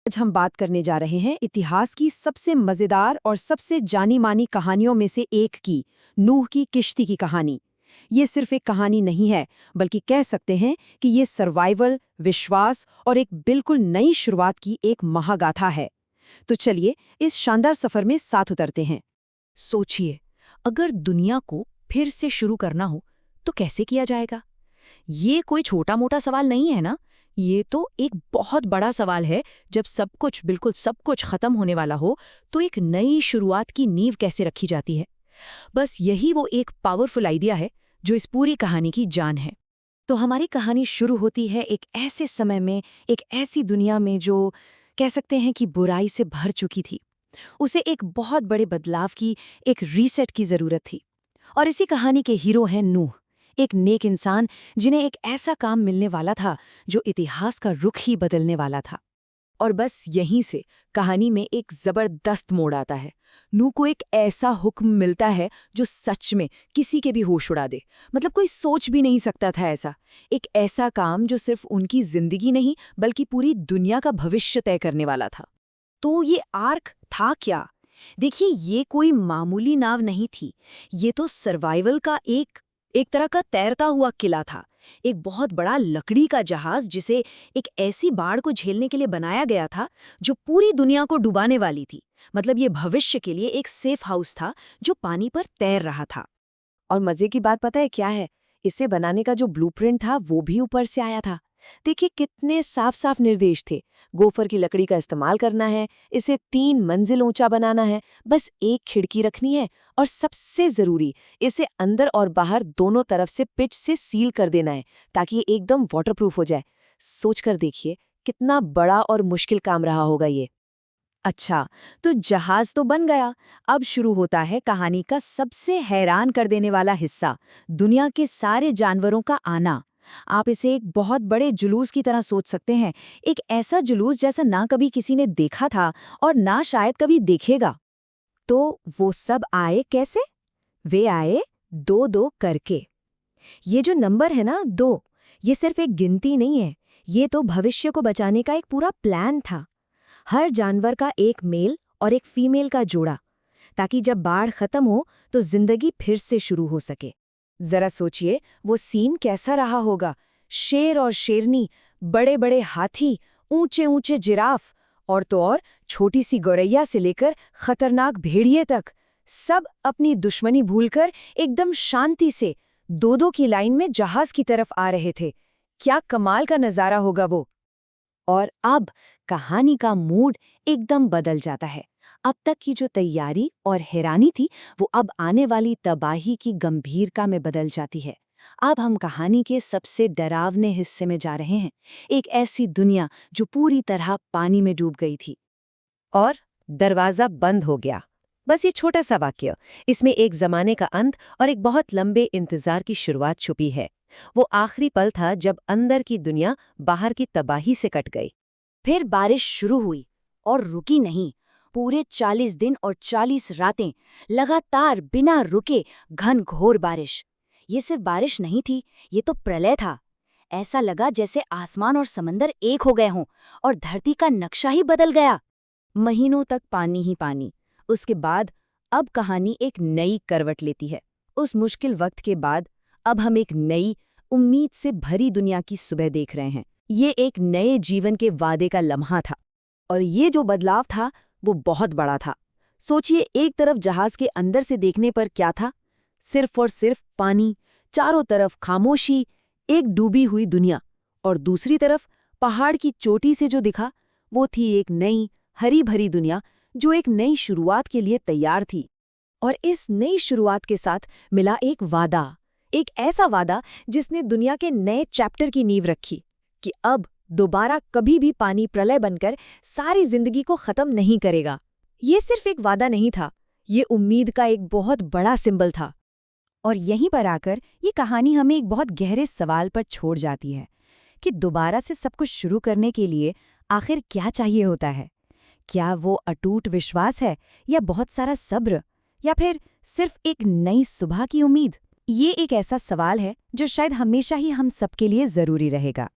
आज हम बात करने जा रहे हैं इतिहास की सबसे मजेदार और सबसे जानी-मानी कहानियों में से एक की, नूह की किश्ती की कहानी। ये सिर्फ एक कहानी नहीं है, बल्कि कह सकते हैं कि ये सर्वाइवल, विश्वास और एक बिल्कुल नई शुरुआत की एक महागाथा है। तो चलिए इस शानदार सफर में साथ उतरते हैं। सोचिए, अगर दुनिया को फिर से शुरू करना हो तो कैसे किया जाएगा? ये कोई छोटा-मोटा सवाल नहीं है ना। ये तो एक बहुत बड़ा सवाल है। जब सब कुछ, बिल्कुल सब कुछ खत्म होने वाला हो, तो एक नई शुरुआत की नींव कैसे रखी जाती है? बस यही वो एक पावरफुल आइडिया है जो इस पूरी कहानी की जान है। तो हमारी कहानी शुरू होती है एक ऐसे समय में, एक ऐसी दुनिया में जो कह सकते हैं कि बुराई से भर चुकी थी। उसे एक बहुत बड़े बदलाव की, एक रीसेट की जरूरत थी। और इसी कहानी के हीरो हैं नूह, एक नेक इंसान जिन्हें एक ऐसा काम मिलने वाला था जो इतिहास का रुख ही बदलने वाला था। और बस यहीं से कहानी में एक जबरदस्त मोड़ आता है। नूह को एक ऐसा हुक्म मिलता है जो सच में किसी के भी होश उड़ा दे। मतलब कोई सोच भी नहीं सकता था ऐसा। एक ऐसा काम जो सिर्फ उनकी जिंदगी नहीं, बल्कि पूरी दुनिया का भविष्य तय करने वाला था। तो ये आर्क था क्या? देखिए, ये कोई मामूली नाव नहीं थी। ये तो सर्वाइवल का एक तरह का तैरता हुआ किला था। एक बहुत बड़ा लकड़ी का जहाज जिसे एक ऐसी बाढ़ को झेलने के लिए बनाया गया था जो पूरी दुनिया को डुबाने वाली थी। मतलब ये भविष्य के लिए एक सेफ हाउस था जो पानी पर तैर रहा था। और मजे की बात पता है क्या है? इसे बनाने का जो ब्लूप्रिंट था वो भी ऊपर से आया था। देखिए कितने साफ साफ निर्देश थे। गोफर की लकड़ी का इस्तेमाल करना है, इसे 3 मंजिल ऊंचा बनाना है, बस एक खिड़की रखनी है, और सबसे जरूरी, इसे अंदर और बाहर दोनों तरफ से पिच से सील कर देना है ताकि ये एकदम वाटरप्रूफ हो जाए। सोचकर देखिए कितना बड़ा और मुश्किल काम रहा होगा ये। अच्छा, तो जहाज तो बन गया। अब शुरू होता है कहानी का सबसे हैरान कर देने वाला हिस्सा, दुनिया के सारे जानवरों का आना। आप इसे एक बहुत बड़े जुलूस की तरह सोच सकते हैं। एक ऐसा जुलूस जैसा ना कभी किसी ने देखा था और ना शायद कभी देखेगा। तो वो सब आए कैसे? वे आए दो दो करके। ये जो नंबर है ना, 2, ये सिर्फ एक गिनती नहीं है। ये तो भविष्य को बचाने का एक पूरा प्लान था। हर जानवर का एक मेल और एक फीमेल का जोड़ा, ताकि जब बाढ़ खत्म हो तो जिंदगी फिर से शुरू हो सके। जरा सोचिए वो सीन कैसा रहा होगा। शेर और शेरनी, बड़े बड़े हाथी, ऊंचे ऊंचे जिराफ, और तो और छोटी सी गौरैया से लेकर खतरनाक भेड़िए तक, सब अपनी दुश्मनी भूलकर एकदम शांति से 2-2 की लाइन में जहाज की तरफ आ रहे थे। क्या कमाल का नजारा होगा वो। और अब कहानी का मूड एकदम बदल जाता है। अब तक की जो तैयारी और हैरानी थी, वो अब आने वाली तबाही की गंभीरता में बदल जाती है। अब हम कहानी के सबसे डरावने हिस्से में जा रहे हैं, एक ऐसी दुनिया जो पूरी तरह पानी में डूब गई थी। और दरवाजा बंद हो गया। बस ये छोटा सा वाक्य, इसमें एक जमाने का अंत और एक बहुत लंबे इंतजार की शुरुआत छुपी है। वो आखिरी पल था जब अंदर की दुनिया बाहर की तबाही से कट गई। फिर बारिश शुरू हुई और रुकी नहीं। पूरे 40 दिन और 40 रातें लगातार बिना रुके घनघोर बारिश। ये सिर्फ बारिश नहीं थी, ये तो प्रलय था। ऐसा लगा जैसे आसमान और समंदर एक हो गए हों और धरती का नक्शा ही बदल गया। महीनों तक पानी ही पानी। उसके बाद अब कहानी एक नई करवट लेती है। उस मुश्किल वक्त के बाद अब हम एक नई, उम्मीद से भरी दुनिया की सुबह देख रहे हैं। ये एक नए जीवन के वादे का लम्हा था। और ये जो बदलाव था वो बहुत बड़ा था। सोचिए, एक तरफ जहाज के अंदर से देखने पर क्या था? सिर्फ और सिर्फ पानी, चारों तरफ खामोशी, एक डूबी हुई दुनिया। और दूसरी तरफ पहाड़ की चोटी से जो दिखा, वो थी एक नई हरी भरी दुनिया जो एक नई शुरुआत के लिए तैयार थी। और इस नई शुरुआत के साथ मिला एक वादा, एक ऐसा वादा जिसने दुनिया के नए चैप्टर की नींव रखी कि अब दोबारा कभी भी पानी प्रलय बनकर सारी जिंदगी को खत्म नहीं करेगा। ये सिर्फ एक वादा नहीं था, ये उम्मीद का एक बहुत बड़ा सिंबल था। और यहीं पर आकर ये कहानी हमें एक बहुत गहरे सवाल पर छोड़ जाती है कि दोबारा से सब कुछ शुरू करने के लिए आखिर क्या चाहिए होता है? क्या वो अटूट विश्वास है, या बहुत सारा सब्र, या फिर सिर्फ एक नई सुबह की उम्मीद? ये एक ऐसा सवाल है जो शायद हमेशा ही हम सबके लिए जरूरी रहेगा।